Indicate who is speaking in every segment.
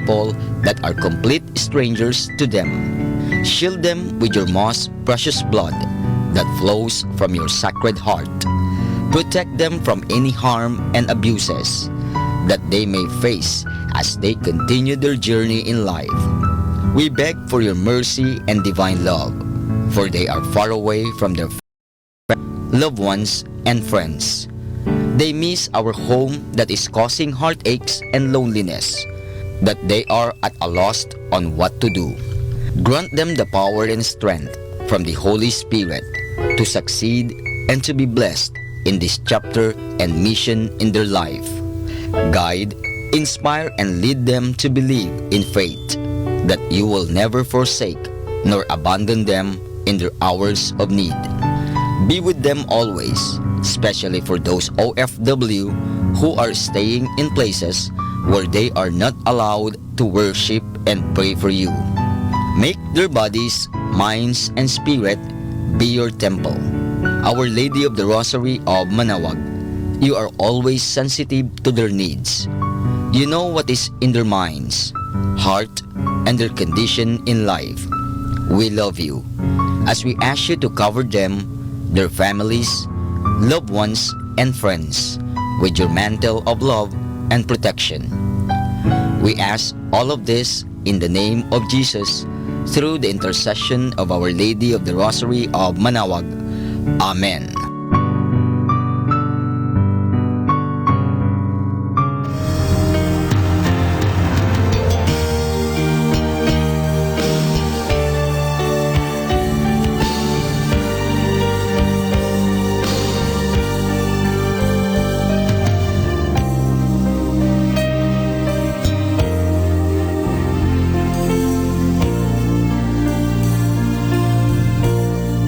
Speaker 1: people that are complete strangers to them. Shield them with your most precious blood that flows from your sacred heart. Protect them from any harm and abuses that they may face as they continue their journey in life. We beg for your mercy and divine love, for they are far away from their loved ones and friends. They miss our home that is causing heartaches and loneliness, that they are at a loss on what to do. Grant them the power and strength from the Holy Spirit to succeed and to be blessed in this chapter and mission in their life. Guide, inspire, and lead them to believe in faith that you will never forsake nor abandon them in their hours of need. Be with them always, especially for those OFW who are staying in places where they are not allowed to worship and pray for you. Make their bodies, minds, and spirit be your temple. Our Lady of the Rosary of Manaoag, you are always sensitive to their needs. You know what is in their minds, heart, and their condition in life. We love you as we ask you to cover them, their families, loved ones, and friends with your mantle of love and protection. We ask all of this in the name of Jesus through the intercession of Our Lady of the Rosary of Manaoag. Amen.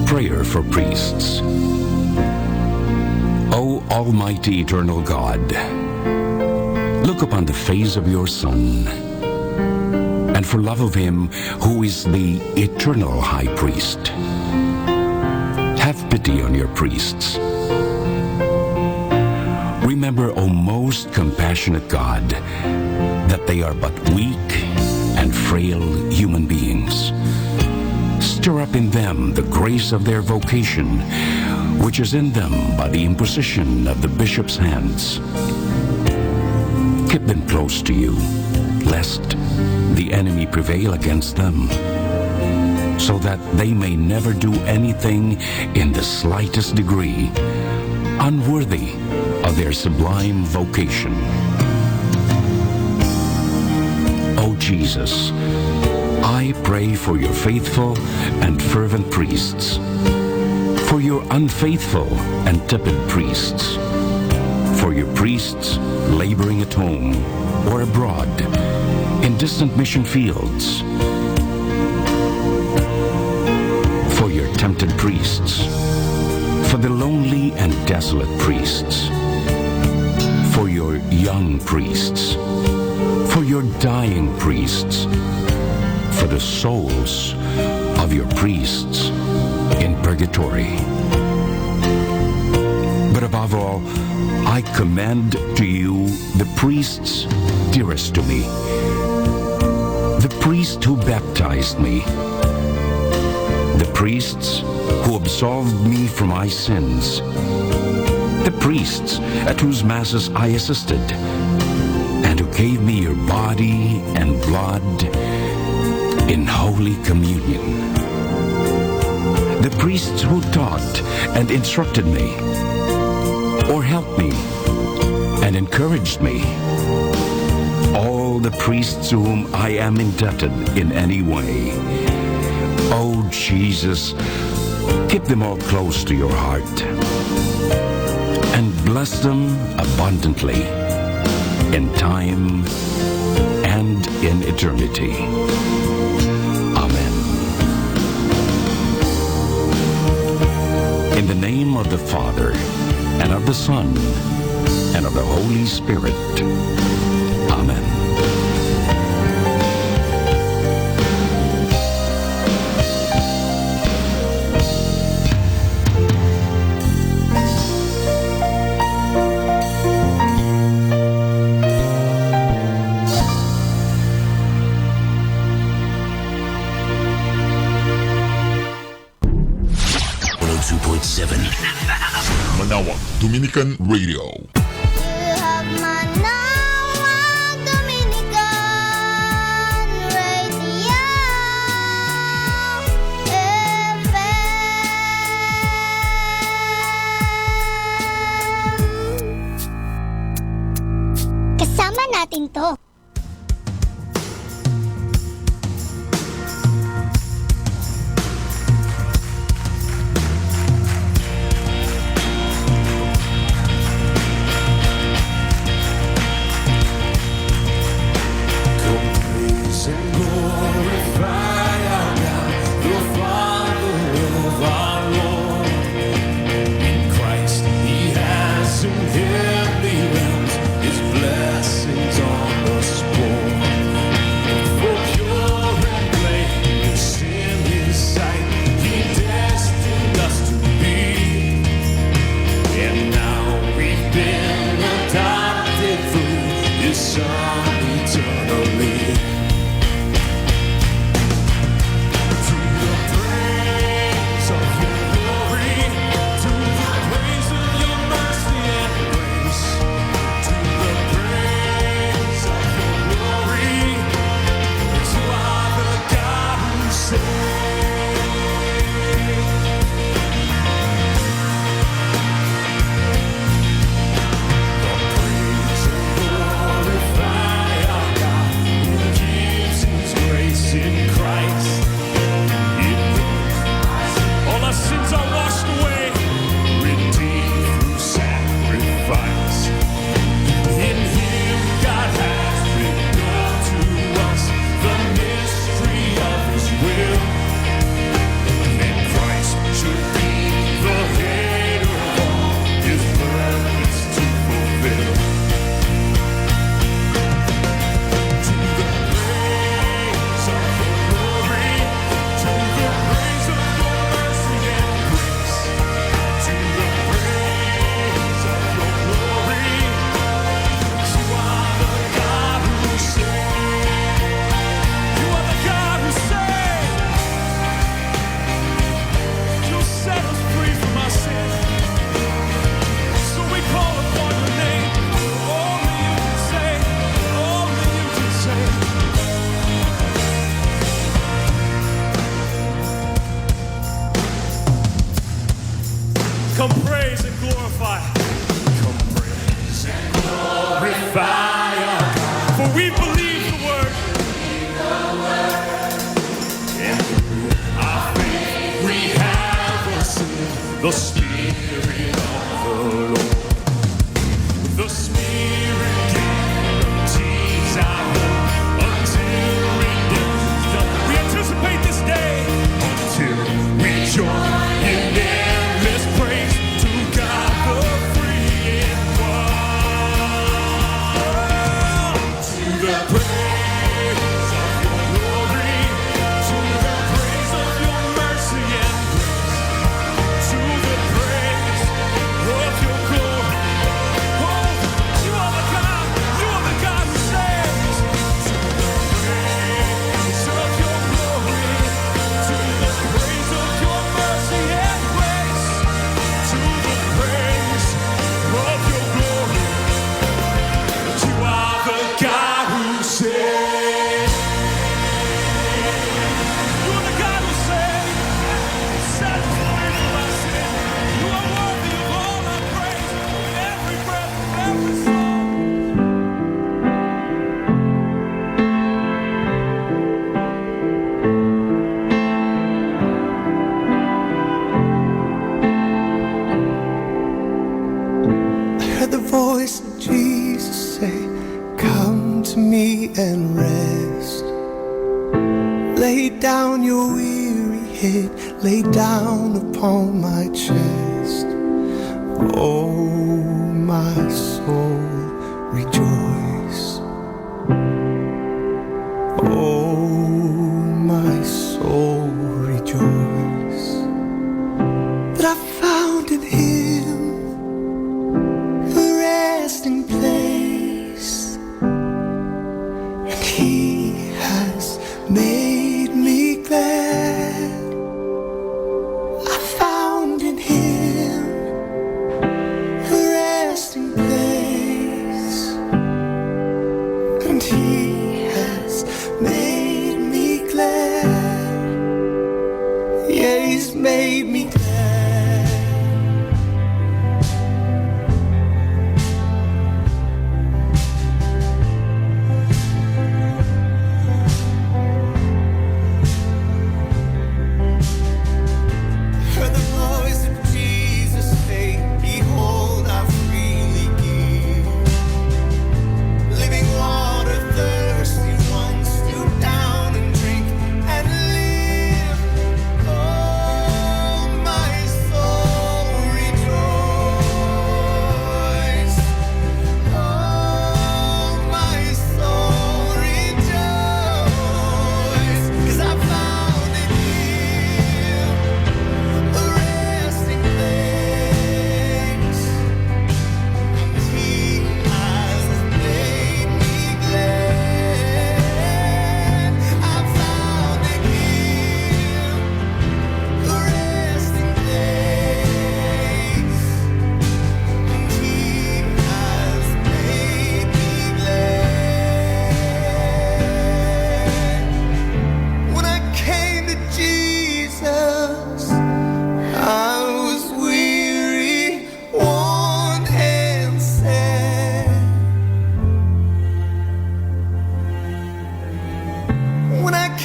Speaker 2: Prayer for priests. O Almighty Eternal God, look upon the face of your Son, and for love of him who is the eternal High Priest, have pity on your priests. Remember, O most compassionate God, that they are but weak and frail human beings. Stir up in them the grace of their vocation, which is in them by the imposition of the bishop's hands. Keep them close to you, lest the enemy prevail against them, so that they may never do anything in the slightest degree unworthy of their sublime vocation. O Jesus, I pray for your faithful and fervent priests, for your unfaithful and tepid priests, for your priests laboring at home or abroad in distant mission fields, for your tempted priests, for the lonely and desolate priests, for your young priests, for your dying priests, for the souls of your priests in purgatory. But above all, I commend to you the priests dearest to me, the priest who baptized me, the priests who absolved me from my sins, the priests at whose masses I assisted, and who gave me your body and blood in Holy Communion, the priests who taught and instructed me, or helped me and encouraged me, all the priests to whom I am indebted in any way. Oh Jesus, keep them all close to your heart, and bless them abundantly in time and in eternity. Amen. In the name of the Father, and of the Son, and of the Holy Spirit. Amen.
Speaker 3: Dominican Radio.
Speaker 4: You have Manaoag, Dominican Radio FM. Kasama natin to.
Speaker 5: Come praise and glorify. Come praise and glorify our God. For we believe the word. And through our faith we have received the Spirit of the Lord. The Spirit guarantees our hope until redemption's done. We anticipate this day until we join in endless praise to God the free and one. To the praise of your glory, to the praise of your mercy and grace, to the praise of your glory. Oh, you are the God who saves. To the praise of your glory, to the praise of your mercy and grace, to the praise of your glory. You are the God who saves. You are the God who saves. Set us free from our sin. You are worthy of all our praise, every breath, every song.
Speaker 6: I heard the voice of Jesus say, "Come to me and rest. Lay down your weary head, lay down upon my chest. Oh, my soul, rejoice. Oh, my soul, rejoice. That I found in Him a resting place, and He has made me glad. I found in Him a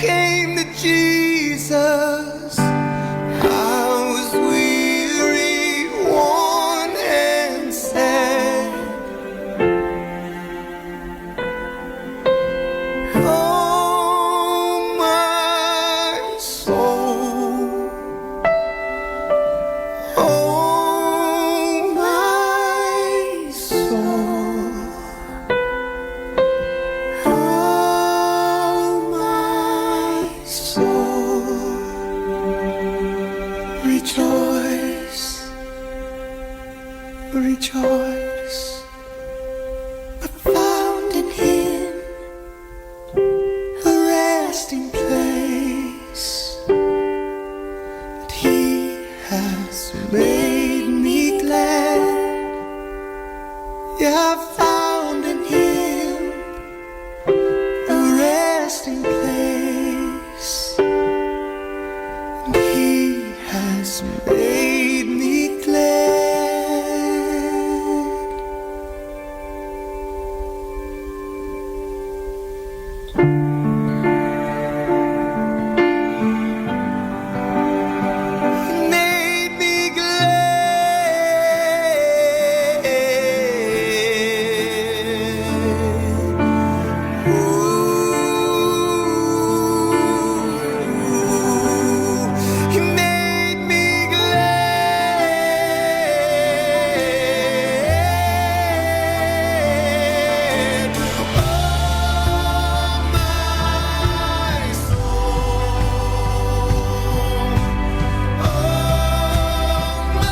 Speaker 6: came to Jesus, I was weary, worn and sad. Oh, my soul. Oh, my soul. Oh, my soul. Rejoice, rejoice. I found in Him a resting place, and He has made me glad. Yeah, I found in Him a resting place, and He has made me glad. Made me glad. Ooh, He made me glad. Oh, my soul. Oh, my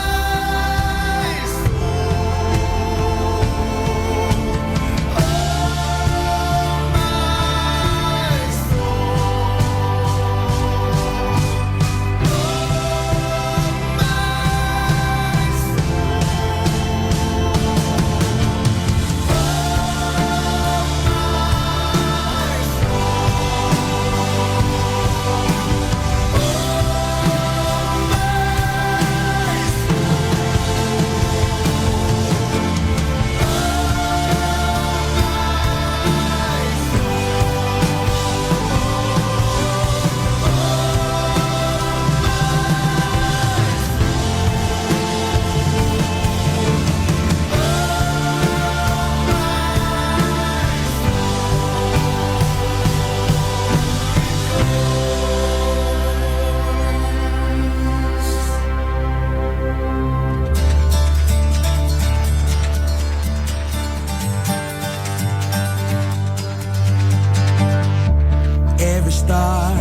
Speaker 3: Every star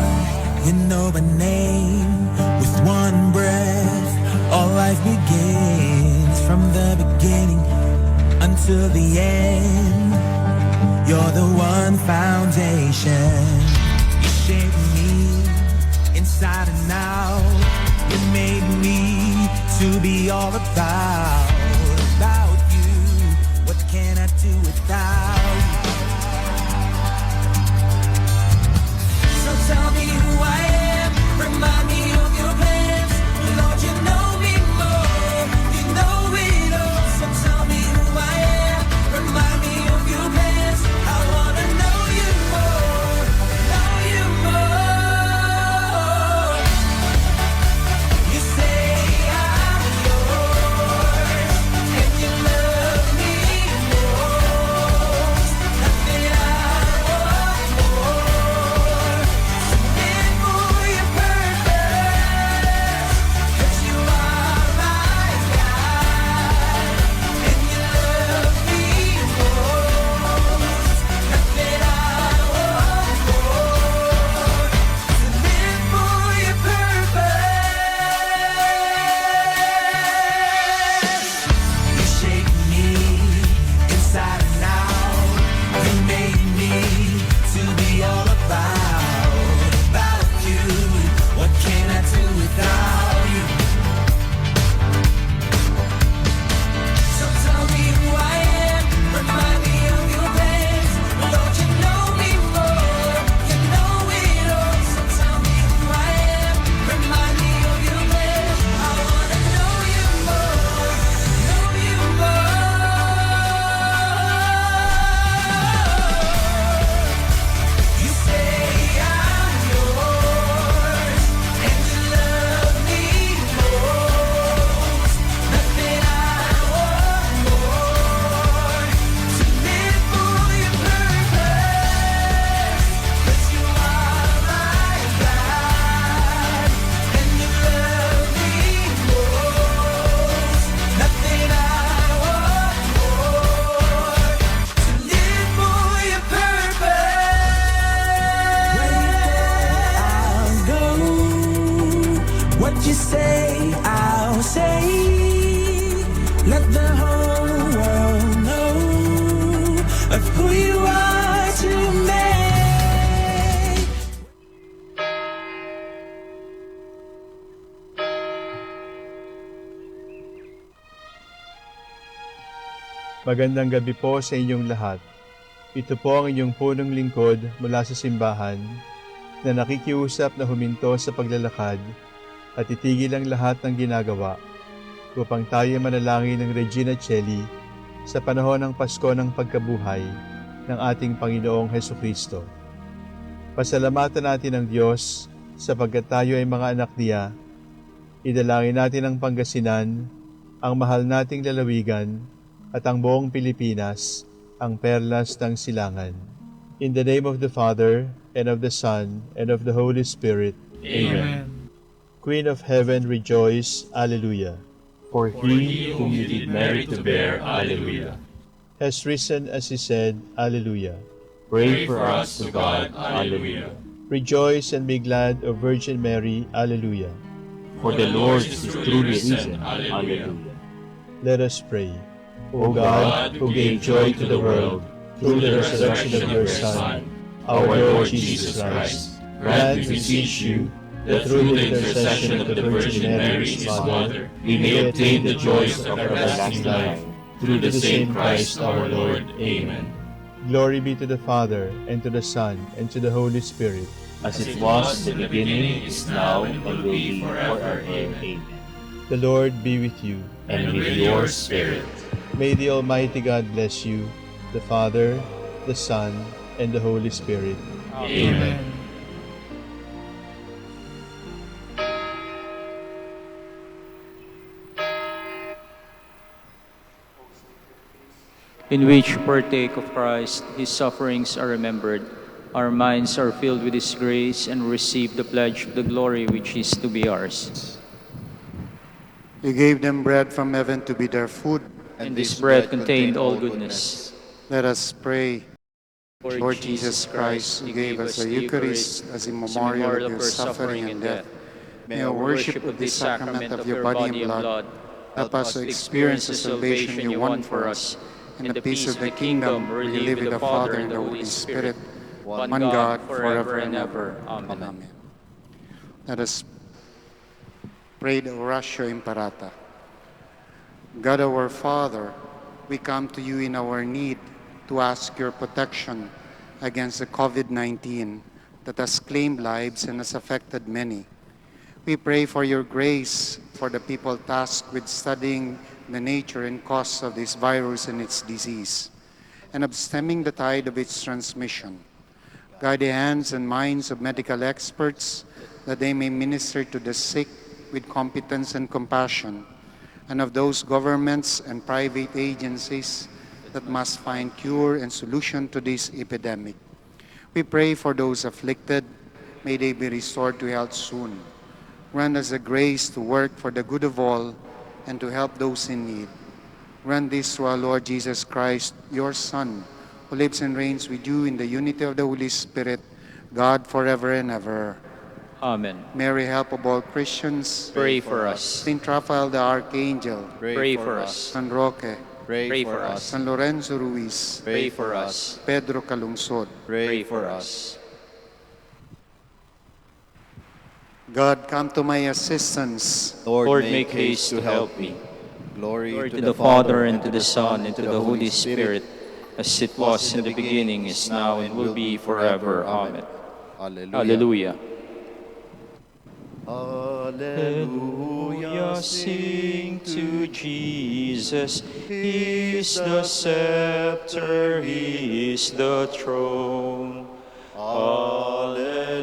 Speaker 3: you know by name. With one breath, all life begins. From the beginning until the end, you're the one foundation. You shaped me inside and out. You made me to be all about you. What can I do without you? So tell me who I am, remind me of your plans. Lord, you know me more, you know it all. So tell me who I am, remind me of your plans. I wanna know you more, know you more. You say I'm yours, and you love me more. you say, I'll say. Let the whole world know of who you are to me.
Speaker 7: Magandang gabi po sa inyong lahat. Ito po ang inyong punong lingkod mula sa simbahan na nakikiusap na huminto sa paglalakad at itigil ang lahat ng ginagawa upang tayo manalangin ng Regina Coeli sa panahon ng Pasko ng pagkabuhay ng ating Panginoong Hesukristo. Pasalamatan natin ang Diyos sapagkat tayo ay mga anak niya. Idalangin natin ang Pangasinan, ang mahal nating lalawigan, at ang buong Pilipinas, ang perlas ng silangan. In the name of the Father, and of the Son, and of the Holy Spirit. Amen. Queen of Heaven, rejoice. Alleluia.
Speaker 8: For he whom you did merit to bear, Alleluia.
Speaker 7: Has risen as he said, Alleluia.
Speaker 8: Pray for us to God, Alleluia.
Speaker 7: Rejoice and be glad, O Virgin Mary, Alleluia.
Speaker 8: For the Lord is truly risen, Alleluia.
Speaker 7: Let us pray. O God, who gave joy to the world through the resurrection of your Son, our Lord Jesus Christ, grant, we beseech you, that through the intercession of the Virgin Mary, his Mother, we may obtain the joys of everlasting life, through the same Christ our Lord. Amen. Glory be to the Father, and to the Son, and to the Holy Spirit.
Speaker 8: As it was in the beginning, is now, and will be forever. Amen.
Speaker 7: The Lord be with you.
Speaker 8: And with your spirit.
Speaker 7: May the Almighty God bless you, the Father, the Son, and the Holy Spirit.
Speaker 8: Amen.
Speaker 9: In which partake of Christ, his sufferings are remembered. Our minds are filled with his grace and receive the pledge of the glory which is to be ours.
Speaker 10: You gave them bread from heaven to be their food.
Speaker 9: And this bread contained all goodness.
Speaker 10: Let us pray. Lord Jesus Christ, you gave us the Eucharist as a memorial of your suffering and death. May our worship of this sacrament of your body and blood help us to experience the salvation you won for us, and the peace of the kingdom where you live with the Father and the Holy Spirit, one God, forever and ever. Amen. Let us pray the Oratio Imparata. God our Father, we come to you in our need to ask your protection against the COVID-19 that has claimed lives and has affected many. We pray for your grace for the people tasked with studying the nature and cause of this virus and its disease, and of stemming the tide of its transmission. Guide the hands and minds of medical experts that they may minister to the sick with competence and compassion, and of those governments and private agencies that must find cure and solution to this epidemic. We pray for those afflicted. May they be restored to health soon. Grant us the grace to work for the good of all and to help those in need. Grant this through our Lord Jesus Christ, your Son, who lives and reigns with you in the unity of the Holy Spirit, God forever and ever.
Speaker 9: Amen.
Speaker 10: Mary, help of all Christians,
Speaker 9: Pray for us.
Speaker 10: Saint Raphael the Archangel,
Speaker 9: Pray for us.
Speaker 10: San Roque,
Speaker 9: Pray for us.
Speaker 10: San Lorenzo Ruiz,
Speaker 9: Pray for us.
Speaker 10: Pedro Calungsod.
Speaker 9: Pray for us.
Speaker 10: God, come to my assistance.
Speaker 9: Lord, make haste to help me. Glory to the Father, and to the Son, and to the Holy Spirit, as it was in the beginning, is now, and will be forever. Amen. Alleluia. Alleluia, sing to Jesus. He is the scepter, He is the throne. Alleluia,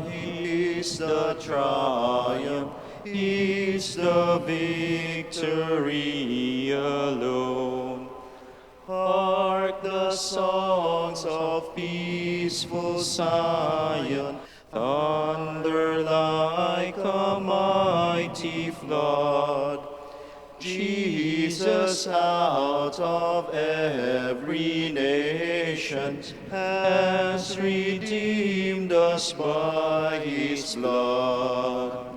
Speaker 9: He is the triumph, He is the victory alone. Hark the songs of peaceful Zion, thunder like a mighty flood. Jesus, out of every nation, has redeemed us by His blood.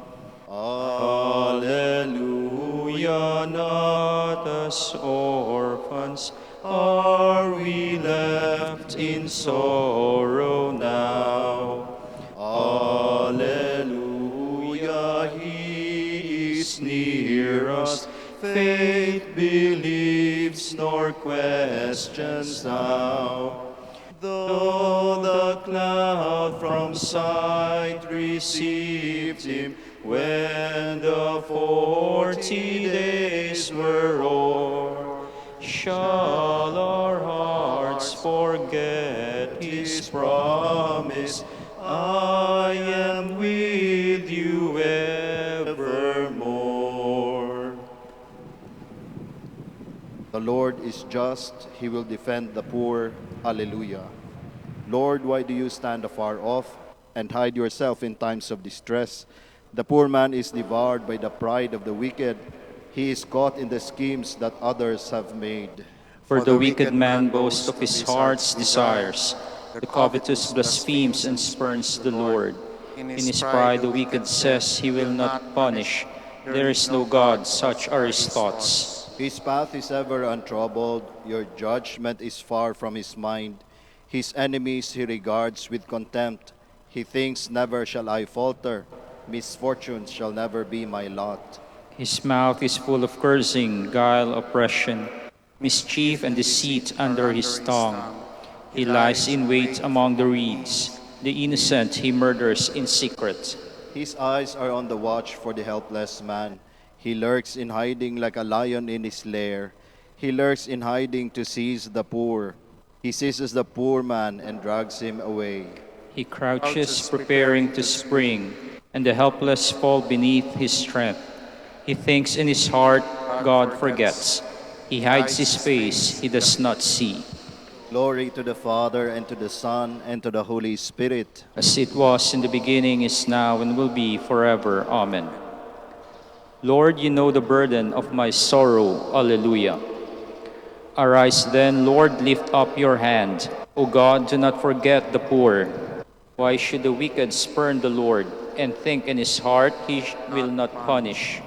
Speaker 9: us orphans, are we left in sorrow now? Alleluia, He is near us. Faith believes nor questions now. Though the cloud from sight received him, when the 40 days were o'er, shall our hearts forget his promise? I am with you evermore.
Speaker 11: The Lord is just, He will defend the poor. Alleluia. Lord, why do you stand afar off and hide yourself in times of distress? The poor man is devoured by the pride of the wicked. He is caught in the schemes that others have made.
Speaker 9: For the wicked man boasts of his heart's desires. The covetous blasphemes and spurns the Lord. In his pride the wicked says he will not punish. There is no God, such are his thoughts.
Speaker 11: His path is ever untroubled. Your judgment is far from his mind. His enemies he regards with contempt. He thinks, never shall I falter. Misfortune shall never be my lot.
Speaker 9: His mouth is full of cursing, guile, oppression, mischief and deceit under his tongue. He lies in wait among the reeds. The innocent he murders in secret.
Speaker 11: His eyes are on the watch for the helpless man. He lurks in hiding like a lion in his lair. He lurks in hiding to seize the poor. He seizes the poor man and drags him away.
Speaker 9: He crouches, preparing to spring, and the helpless fall beneath his strength. He thinks in his heart, God forgets. He hides his face, he does not see.
Speaker 11: Glory to the Father, and to the Son, and to the Holy Spirit.
Speaker 9: As it was in the beginning, is now, and will be forever. Amen. Lord, you know the burden of my sorrow. Alleluia. Arise then, Lord, lift up your hand. O God, do not forget the poor. Why should the wicked spurn the Lord, and think in his heart he will not punish?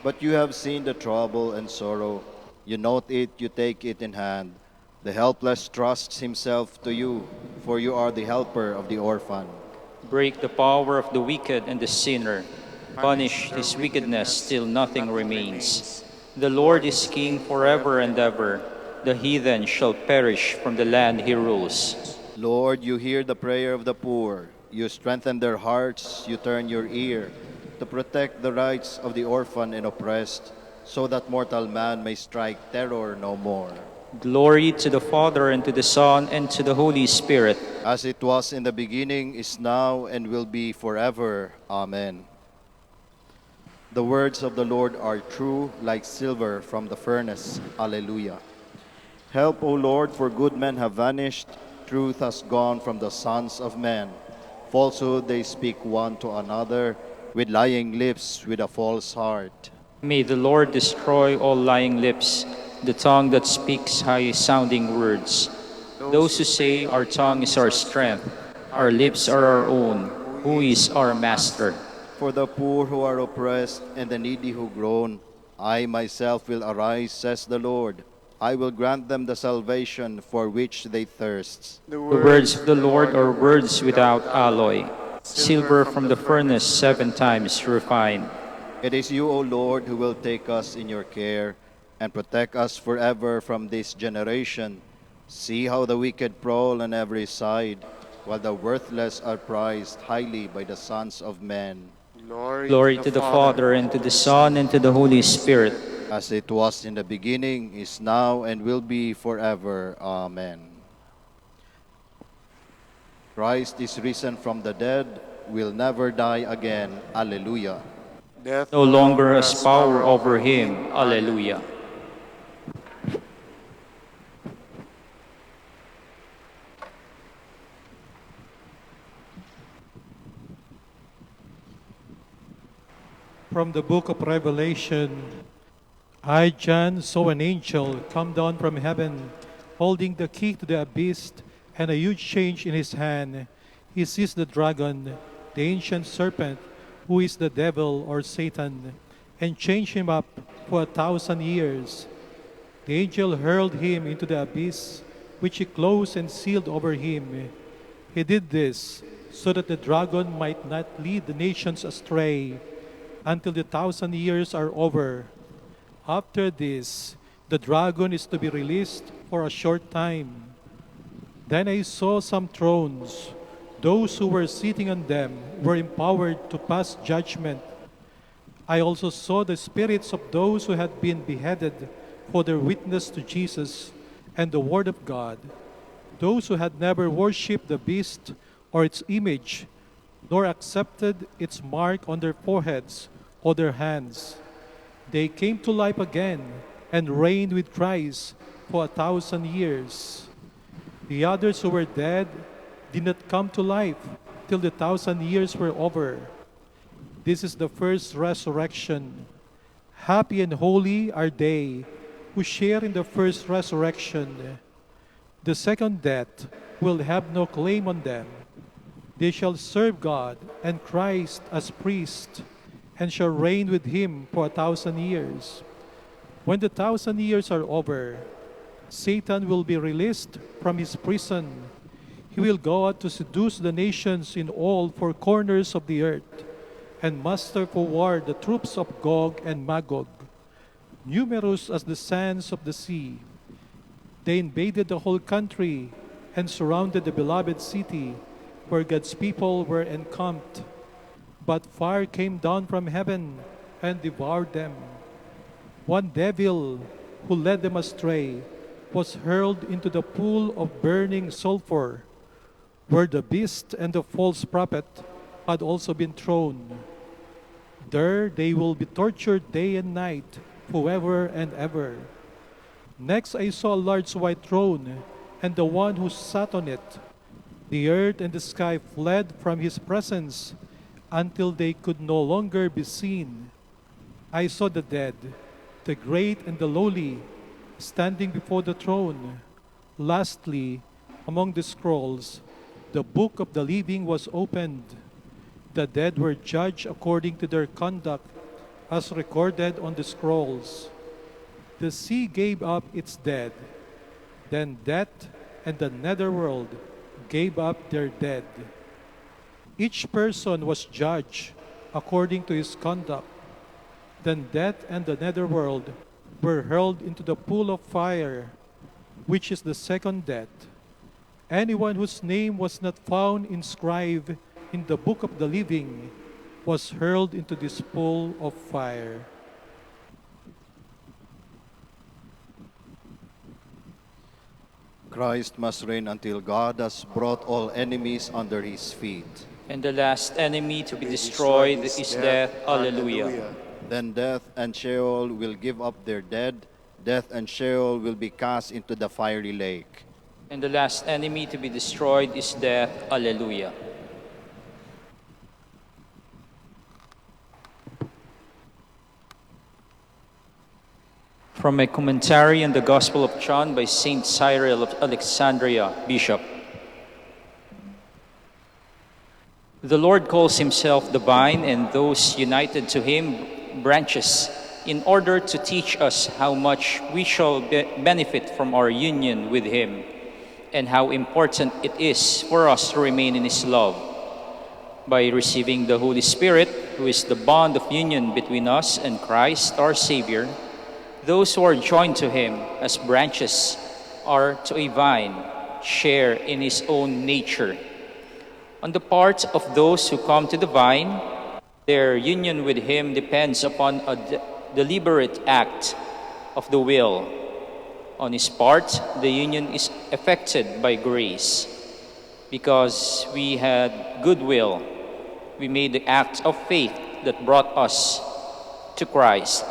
Speaker 11: But you have seen the trouble and sorrow. You note it, you take it in hand. The helpless trusts himself to you, for you are the helper of the orphan.
Speaker 9: Break the power of the wicked and the sinner. Punish his wickedness till nothing remains. The Lord is king forever and ever. The heathen shall perish from the land he rules.
Speaker 11: Lord, you hear the prayer of the poor. You strengthen their hearts, you turn your ear to protect the rights of the orphan and oppressed, so that mortal man may strike terror no more.
Speaker 9: Glory to the Father, and to the Son, and to the Holy Spirit.
Speaker 11: As it was in the beginning, is now, and will be forever. Amen. The words of the Lord are true, like silver from the furnace. Alleluia. Help, O Lord, for good men have vanished. Truth has gone from the sons of men. Falsehood they speak one to another, with lying lips, with a false heart.
Speaker 9: May the Lord destroy all lying lips, the tongue that speaks high-sounding words. Those who say, our tongue is our strength, our lips are our own, who is our master?
Speaker 11: For the poor who are oppressed and the needy who groan, I myself will arise, says the Lord. I will grant them the salvation for which they thirst.
Speaker 9: The words of the Lord are words without alloy, silver from the furnace 7 times refined.
Speaker 11: It is you, O Lord, who will take us in your care and protect us forever from this generation. See how the wicked prowl on every side, while the worthless are prized highly by the sons of men.
Speaker 9: Glory to the Father, and to the Son, and to the Holy Spirit.
Speaker 11: As it was in the beginning, is now, and will be forever. Amen. Christ is risen from the dead, will never die again. Alleluia.
Speaker 10: Death
Speaker 9: No longer has power over him. Alleluia.
Speaker 12: From the book of Revelation, I, John, saw an angel come down from heaven, holding the key to the abyss and a huge chain in his hand. He seized the dragon, the ancient serpent, who is the devil or Satan, and chained him up for 1,000 years. The angel hurled him into the abyss, which he closed and sealed over him. He did this so that the dragon might not lead the nations astray until the 1,000 years are over. After this, the dragon is to be released for a short time. Then I saw some thrones. Those who were sitting on them were empowered to pass judgment. I also saw the spirits of those who had been beheaded for their witness to Jesus and the Word of God, those who had never worshipped the beast or its image, nor accepted its mark on their foreheads or their hands. They came to life again and reigned with Christ for 1,000 years. The others who were dead did not come to life till the 1,000 years were over. This is the first resurrection. Happy and holy are they who share in the first resurrection. The second death will have no claim on them. They shall serve God and Christ as priests, and shall reign with him for 1,000 years. When the 1,000 years are over, Satan will be released from his prison. He will go out to seduce the nations in all four corners of the earth, and muster for war the troops of Gog and Magog, numerous as the sands of the sea. They invaded the whole country and surrounded the beloved city where God's people were encamped. But fire came down from heaven and devoured them. One devil who led them astray was hurled into the pool of burning sulfur, where the beast and the false prophet had also been thrown. There they will be tortured day and night, forever and ever. Next I saw a large white throne, and the one who sat on it. The earth and the sky fled from his presence until they could no longer be seen. I saw the dead, the great and the lowly, standing before the throne. Lastly, among the scrolls, the book of the living was opened. The dead were judged according to their conduct, as recorded on the scrolls. The sea gave up its dead. Then death and the netherworld gave up their dead. Each person was judged according to his conduct. Then death and the netherworld were hurled into the pool of fire, which is the second death. Anyone whose name was not found inscribed in the book of the living was hurled into this pool of fire.
Speaker 11: Christ must reign until God has brought all enemies under his feet.
Speaker 9: And the last enemy to be destroyed is death. Alleluia.
Speaker 11: Then death and Sheol will give up their dead. Death and Sheol will be cast into the fiery lake.
Speaker 9: And the last enemy to be destroyed is death. Alleluia. From a commentary on the Gospel of John by Saint Cyril of Alexandria, Bishop. The Lord calls himself the vine, and those united to him branches, in order to teach us how much we shall benefit from our union with him, and how important it is for us to remain in his love. By receiving the Holy Spirit, who is the bond of union between us and Christ our Savior, those who are joined to him as branches are to a vine, share in his own nature. On the part of those who come to the vine, their union with him depends upon a deliberate act of the will. On his part, the union is effected by grace. Because we had goodwill, we made the act of faith that brought us to Christ,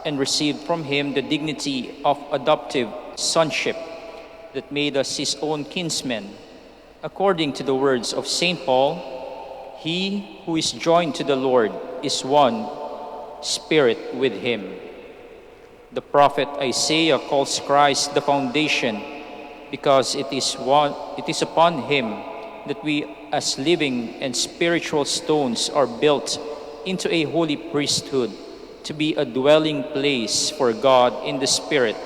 Speaker 9: and received from him the dignity of adoptive sonship that made us his own kinsmen. According to the words of St. Paul, he who is joined to the Lord is one spirit with him. The prophet Isaiah calls Christ the foundation, because it is upon him that we as living and spiritual stones are built into a holy priesthood, to be a dwelling place for God in the Spirit.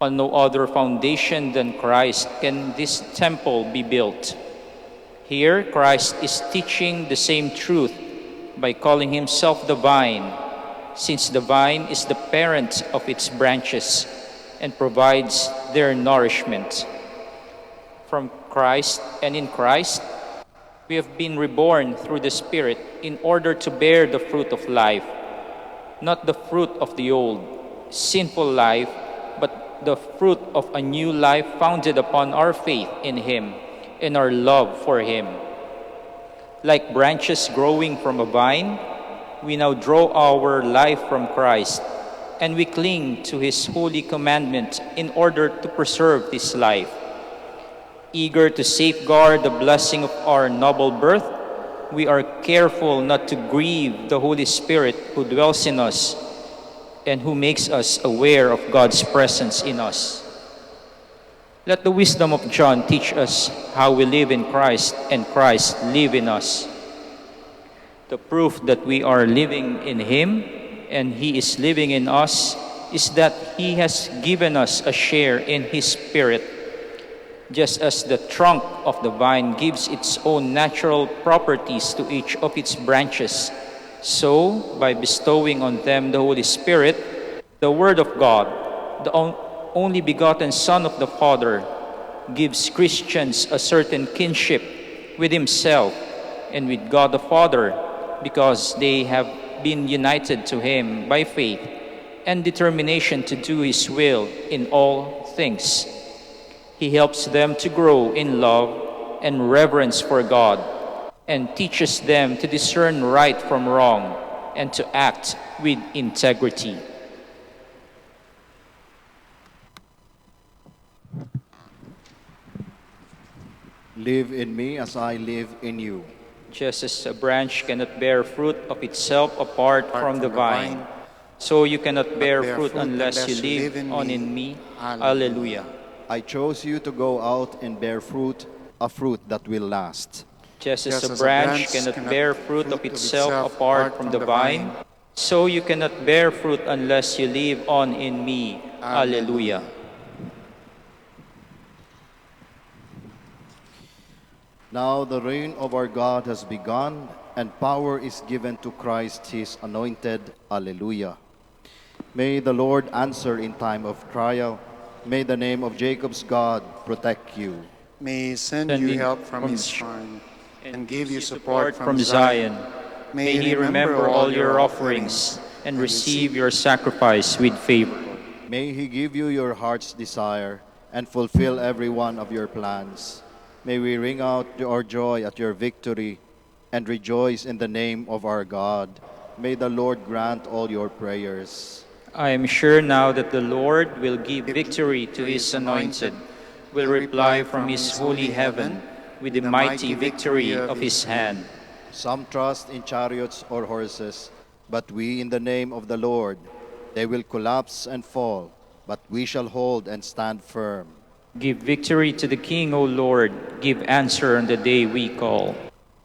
Speaker 9: On no other foundation than Christ can this temple be built. Here, Christ is teaching the same truth by calling himself the vine, since the vine is the parent of its branches and provides their nourishment. From Christ and in Christ, we have been reborn through the Spirit in order to bear the fruit of life, not the fruit of the old, sinful life, but the fruit of a new life founded upon our faith in Him and our love for Him. Like branches growing from a vine, we now draw our life from Christ, and we cling to His holy commandment in order to preserve this life. Eager to safeguard the blessing of our noble birth, we are careful not to grieve the Holy Spirit who dwells in us and who makes us aware of God's presence in us. Let the wisdom of John teach us how we live in Christ and Christ live in us. The proof that we are living in Him and He is living in us is that He has given us a share in His Spirit. Just as the trunk of the vine gives its own natural properties to each of its branches, so, by bestowing on them the Holy Spirit, the Word of God, the only begotten Son of the Father, gives Christians a certain kinship with Himself and with God the Father, because they have been united to Him by faith and determination to do His will in all things. He helps them to grow in love and reverence for God, and teaches them to discern right from wrong and to act with integrity.
Speaker 11: Live in me as I live in you.
Speaker 9: Just as a branch cannot bear fruit of itself apart from the vine, so you cannot bear fruit unless you live on in me. Alleluia.
Speaker 11: I chose you to go out and bear fruit, a fruit that will last.
Speaker 9: Just as a branch cannot bear fruit of itself apart from the vine, so you cannot bear fruit unless you live on in me. Alleluia.
Speaker 11: Now the reign of our God has begun, and power is given to Christ His anointed. Alleluia. May the Lord answer in time of trial. May the name of Jacob's God protect you.
Speaker 10: May He send you help from His shrine and give you support from Zion.
Speaker 9: May He remember all your offerings and receive your sacrifice with favor.
Speaker 11: May He give you your heart's desire and fulfill every one of your plans. May we ring out our joy at your victory and rejoice in the name of our God. May the Lord grant all your prayers.
Speaker 9: I am sure now that the Lord will give victory to His anointed, will reply from His holy heaven with the mighty victory of His hand.
Speaker 11: Some trust in chariots or horses, but we in the name of the Lord. They will collapse and fall, but we shall hold and stand firm.
Speaker 9: Give victory to the King, O Lord. Give answer on the day we call.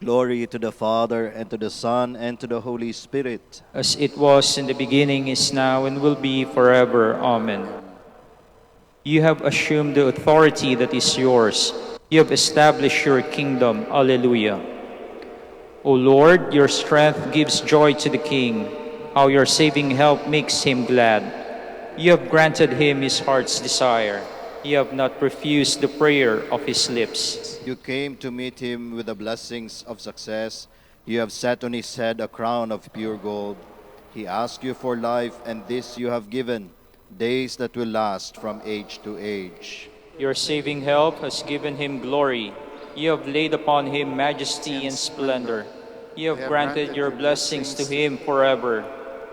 Speaker 11: Glory to the Father, and to the Son, and to the Holy Spirit.
Speaker 9: As it was in the beginning, is now, and will be forever. Amen. You have assumed the authority that is yours. You have established your kingdom. Alleluia. O Lord, your strength gives joy to the King. How your saving help makes him glad. You have granted him his heart's desire. You have not refused the prayer of his lips.
Speaker 11: You came to meet him with the blessings of success. You have set on his head a crown of pure gold. He asked you for life, and this you have given, days that will last from age to age.
Speaker 9: Your saving help has given him glory. You have laid upon him majesty and splendor. You have granted your blessings to him forever.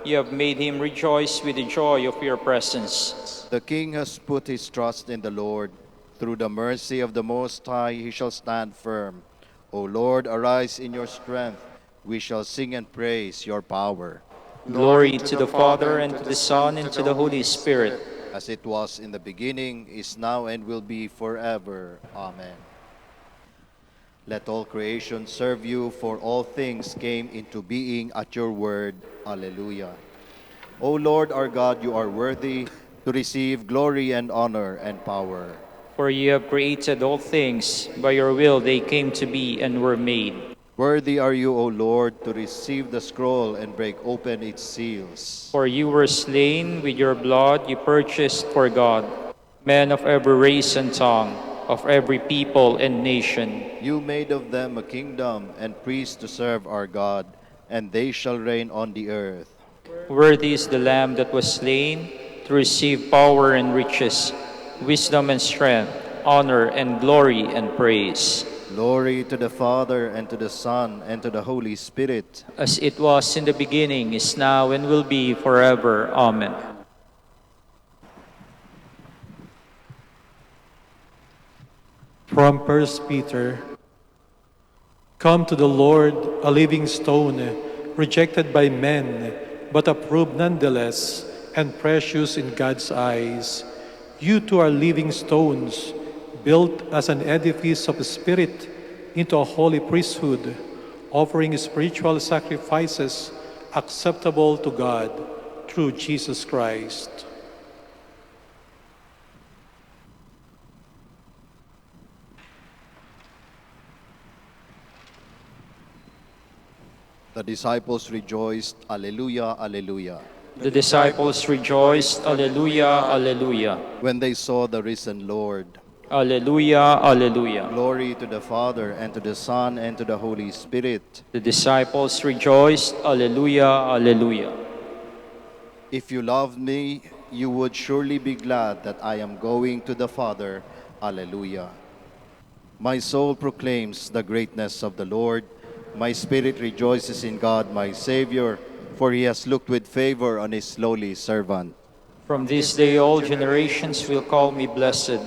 Speaker 9: You have made him rejoice with the joy of your presence.
Speaker 11: The king has put his trust in the Lord. Through the mercy of the Most High, he shall stand firm. O Lord, arise in your strength. We shall sing and praise your power.
Speaker 9: Glory to the Father, and to the Son, and to the Holy Spirit.
Speaker 11: As it was in the beginning, is now, and will be forever. Amen. Let all creation serve you, for all things came into being at your word. Alleluia. O Lord our God, you are worthy to receive glory and honor and power.
Speaker 9: For you have created all things, by your will they came to be and were made.
Speaker 11: Worthy are you, O Lord, to receive the scroll and break open its seals.
Speaker 9: For you were slain, with your blood you purchased for God men of every race and tongue, of every people and nation.
Speaker 11: You made of them a kingdom and priests to serve our God, and they shall reign on the earth.
Speaker 9: Worthy is the Lamb that was slain to receive power and riches, wisdom and strength, honor and glory and praise.
Speaker 11: Glory to the Father, and to the Son, and to the Holy Spirit.
Speaker 9: As it was in the beginning, is now, and will be forever. Amen.
Speaker 12: From 1 Peter, come to the Lord, a living stone, rejected by men, but approved nonetheless, and precious in God's eyes. You too are living stones, built as an edifice of the Spirit into a holy priesthood, offering spiritual sacrifices acceptable to God through Jesus Christ.
Speaker 11: The disciples rejoiced, Alleluia, Alleluia,
Speaker 9: The disciples rejoiced, Alleluia, Alleluia.
Speaker 11: when they saw the risen Lord.
Speaker 9: Alleluia, Alleluia.
Speaker 11: Glory to the Father, and to the Son, and to the Holy Spirit.
Speaker 9: The disciples rejoiced, Alleluia, Alleluia.
Speaker 11: If you loved me, you would surely be glad that I am going to the Father. Alleluia. My soul proclaims the greatness of the Lord. My spirit rejoices in God, my Savior, for he has looked with favor on his lowly servant.
Speaker 9: From this day all generations will call me blessed.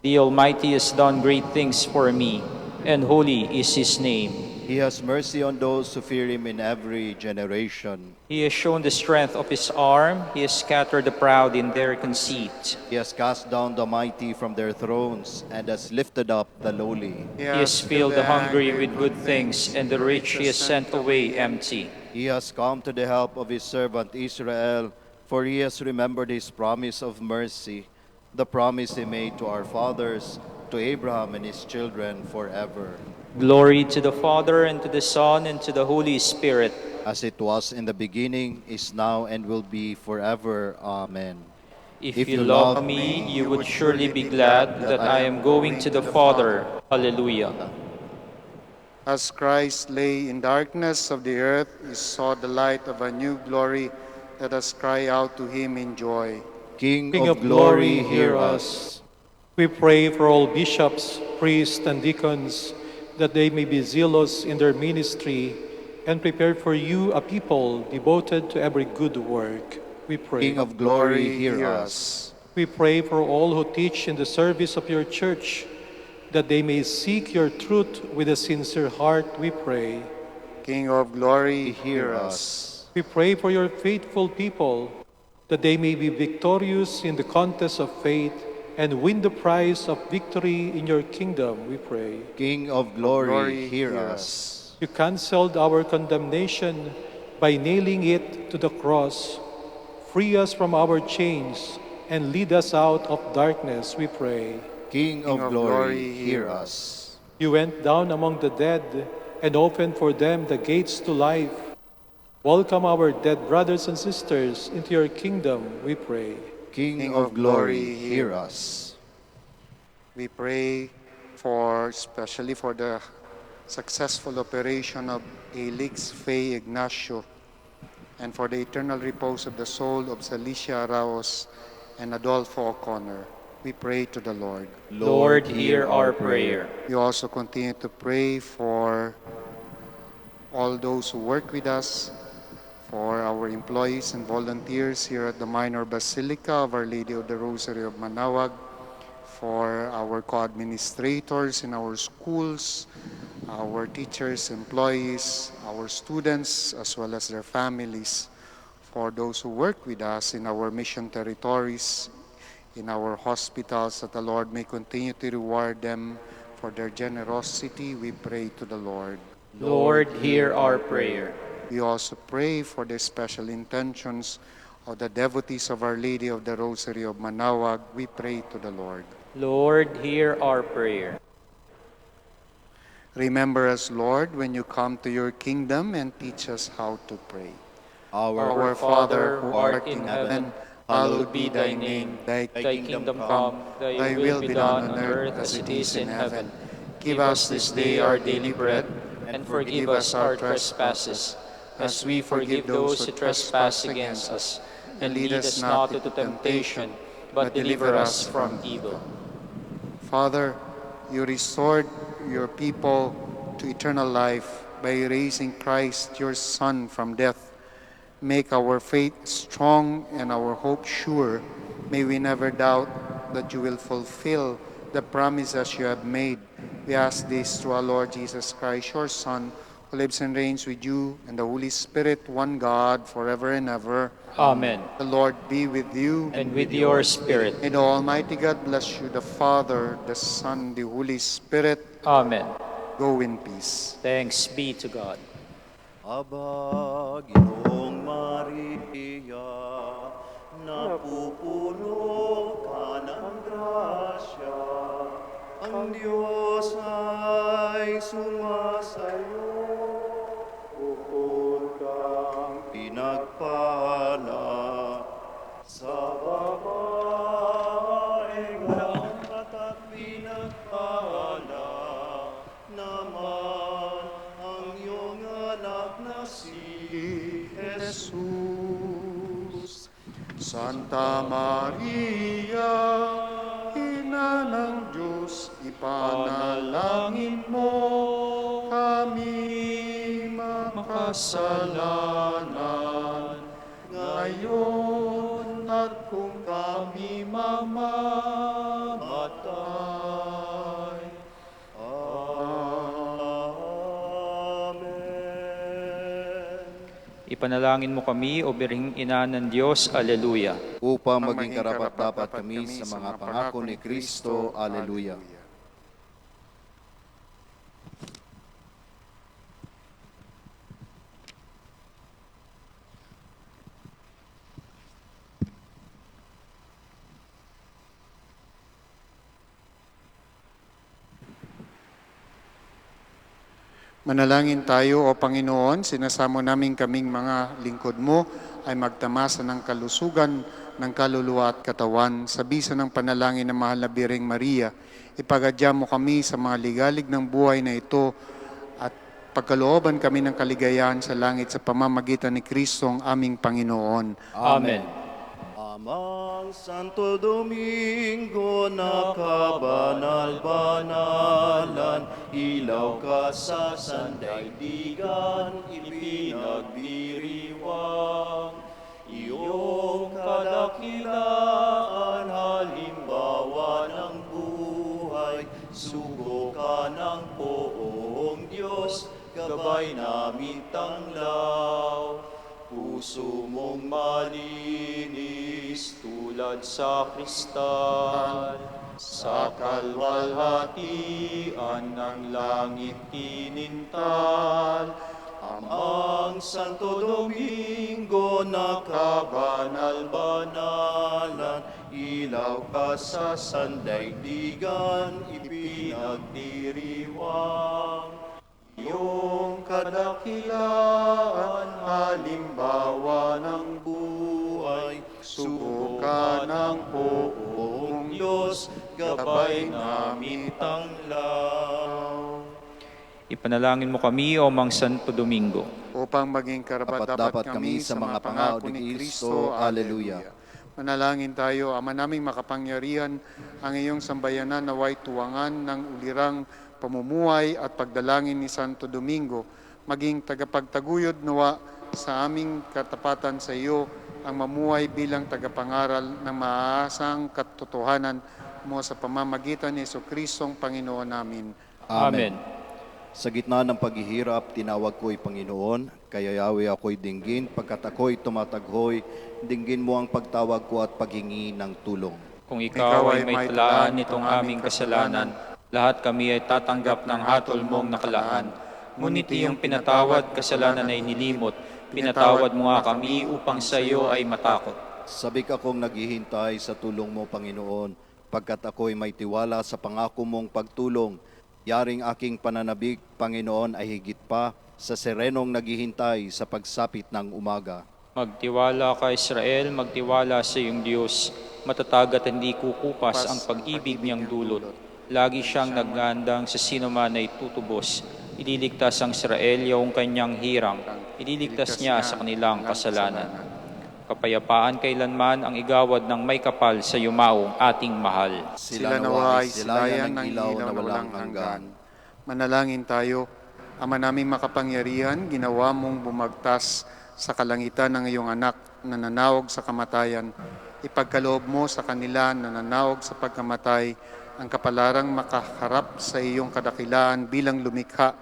Speaker 9: The Almighty has done great things for me, and holy is his name.
Speaker 11: He has mercy on those who fear him in every generation.
Speaker 9: He has shown the strength of his arm. He has scattered the proud in their conceit.
Speaker 11: He has cast down the mighty from their thrones, and has lifted up the lowly.
Speaker 9: He has filled the hungry with good things, and the rich he has sent away empty.
Speaker 11: He has come to the help of his servant Israel, for he has remembered his promise of mercy, the promise he made to our fathers, to Abraham and his children forever.
Speaker 9: Glory to the Father, and to the Son, and to the Holy Spirit.
Speaker 11: As it was in the beginning, is now, and will be forever. Amen.
Speaker 9: If you love me, you would surely be glad that I am going to the Father. Alleluia.
Speaker 10: As Christ lay in darkness of the earth, he saw the light of a new glory. Let us cry out to him in joy.
Speaker 11: King of glory, hear us.
Speaker 12: We pray for all bishops, priests, and deacons, that they may be zealous in their ministry and prepare for you a people devoted to every good work. We pray.
Speaker 11: King of glory, hear us.
Speaker 12: We pray for all who teach in the service of your church, that they may seek your truth with a sincere heart, we pray.
Speaker 10: King of glory, hear us.
Speaker 12: We pray for your faithful people, that they may be victorious in the contest of faith and win the prize of victory in your kingdom, we pray.
Speaker 11: King of glory, hear us.
Speaker 12: You canceled our condemnation by nailing it to the cross. Free us from our chains and lead us out of darkness, we pray.
Speaker 11: King of glory, hear us.
Speaker 12: You went down among the dead and opened for them the gates to life. Welcome our dead brothers and sisters into your kingdom, we pray.
Speaker 11: King of glory, hear us.
Speaker 10: We pray especially for the successful operation of Elix Fay Ignacio, and for the eternal repose of the soul of Celicia Araos and Adolfo O'Connor. We pray to the Lord.
Speaker 9: Lord, hear our prayer.
Speaker 10: We also continue to pray for all those who work with us, for our employees and volunteers here at the Minor Basilica of Our Lady of the Rosary of Manaoag, for our co-administrators in our schools, our teachers, employees, our students, as well as their families, for those who work with us in our mission territories, in our hospitals, that the Lord may continue to reward them for their generosity. We pray to the Lord.
Speaker 9: Lord, hear our prayer.
Speaker 10: We also pray for the special intentions of the devotees of Our Lady of the Rosary of Manaoag, we pray to the Lord.
Speaker 9: Lord, hear our prayer.
Speaker 10: Remember us, Lord, when you come to your kingdom and teach us how to pray.
Speaker 11: Our
Speaker 10: Our Father, who art in heaven, hallowed be thy name. Thy
Speaker 9: Thy kingdom come, thy will be done on earth as it is in heaven. Give us this day our daily bread, and forgive us our trespasses, as we forgive those who trespass against us. And lead us not into temptation, but deliver us from evil.
Speaker 10: Father, you restored your people to eternal life by raising Christ, your Son, from death. Make our faith strong and our hope sure. May we never doubt that you will fulfill the promises you have made. We ask this through our Lord Jesus Christ, your Son, who lives and reigns with you and the Holy Spirit, one God, forever and ever.
Speaker 9: Amen.
Speaker 10: The Lord be with you.
Speaker 9: And with your spirit.
Speaker 10: May the Almighty God bless you, the Father, the Son, the Holy Spirit.
Speaker 9: Amen.
Speaker 10: Go in peace.
Speaker 9: Thanks be to God.
Speaker 11: Aba, Ginoong Maria, napupuno ka ng grasya. Ang Diyos ay sumasayo. Bukod kang pinagpala sa babaeng lahat at pinagpala naman ang iyong anak na si Jesus.
Speaker 10: Santa Maria, Ina ng Diyos, ipanalangin mo kami makasalanan ngayon at kung kami mamamatay.
Speaker 9: Ipanalangin mo kami, o Birhing Ina ng Diyos. Alleluia.
Speaker 11: Upang maging karapat-dapat kami sa mga pangako ni Kristo. Alleluia.
Speaker 10: Manalangin tayo, O Panginoon, sinasamo namin kaming mga lingkod mo ay magtamasa ng kalusugan ng kaluluwa at katawan. Sa bisa ng panalangin ng mahal na Birheng Maria, ipagadya mo kami sa mga ligalig ng buhay na ito at pagkalooban kami ng kaligayahan sa langit sa pamamagitan ni Kristo ang aming Panginoon.
Speaker 9: Amen.
Speaker 11: Amang Santo Domingo, nakabanal-banalan, ilaw ka sa sandaigdigan, ipinagdiriwang. Iyong kadakilaan, halimbawa ng buhay, sugo ka ng poong Diyos, gabay namin tanglaw. Puso mong malinis tulad sa kristal, sa kalwalhatian ng langit kinintal. Amang Santo Domingo, nakabanal-banalan, ilaw ka sa sandaigdigan, ipinagdiriwang. Iyong kadakilaan, halimbawa ng buhay, sugo ka ng poong Diyos, gabay namin tanglaw.
Speaker 9: Ipanalangin mo kami, O Mang Santo Domingo,
Speaker 10: Upang maging karapat-dapat kami sa mga pangako ni Kristo. Alleluia. Manalangin tayo, Ama naming makapangyarihan, ang iyong sambayanan naway tuwangan ng ulirang pamumuhay at pagdalangin ni Santo Domingo, maging tagapagtaguyod nawa sa aming katapatan sa iyo, ang mamuhay bilang tagapangaral ng maaasang katotohanan mo sa pamamagitan ni Jesucristo ang Panginoon namin.
Speaker 9: Amen.
Speaker 11: Sa gitna ng paghihirap, tinawag ko'y Panginoon, kaya Yahweh ako'y dinggin, pagkat ako'y tumataghoy, dinggin mo ang pagtawag ko at paghingi ng tulong.
Speaker 9: Kung ikaw ay may talaan nitong aming kasalanan, lahat kami ay tatanggap ng hatol mong nakalaan. Ngunit iyong pinatawad kasalanan ay nilimot. Pinatawad mo nga kami upang sa iyo ay matakot.
Speaker 11: Sabik akong naghihintay sa tulong mo, Panginoon, pagkat ako'y may tiwala sa pangako mong pagtulong. Yaring aking pananabik, Panginoon, ay higit pa sa serenong naghihintay sa pagsapit ng umaga.
Speaker 9: Magtiwala ka, Israel, magtiwala sa iyong Diyos. Matatag at hindi kukupas ang pag-ibig niyang dulot. Lagi siyang nagandang sa sino man ay tutubos. Ililigtas ang Israel yung kanyang hirang. Ililigtas niya sa kanilang kasalanan. Kapayapaan kailanman ang igawad ng may kapal sa yumaong ating mahal.
Speaker 10: Sila nawa ay silayan ng ilaw na walang hanggan. Manalangin tayo. Ama naming makapangyarihan, ginawa mong bumagtas sa kalangitan ng iyong anak na nanawag sa kamatayan. Ipagkaloob mo sa kanila na nanawag sa pagkamatay ang kapalarang makaharap sa iyong kadakilaan bilang lumikha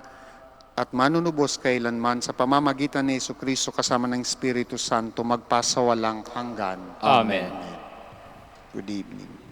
Speaker 10: at manunubos kailanman sa pamamagitan ni Jesucristo kasama ng Espiritu Santo magpasawalang hanggan.
Speaker 9: Amen.
Speaker 10: Good evening.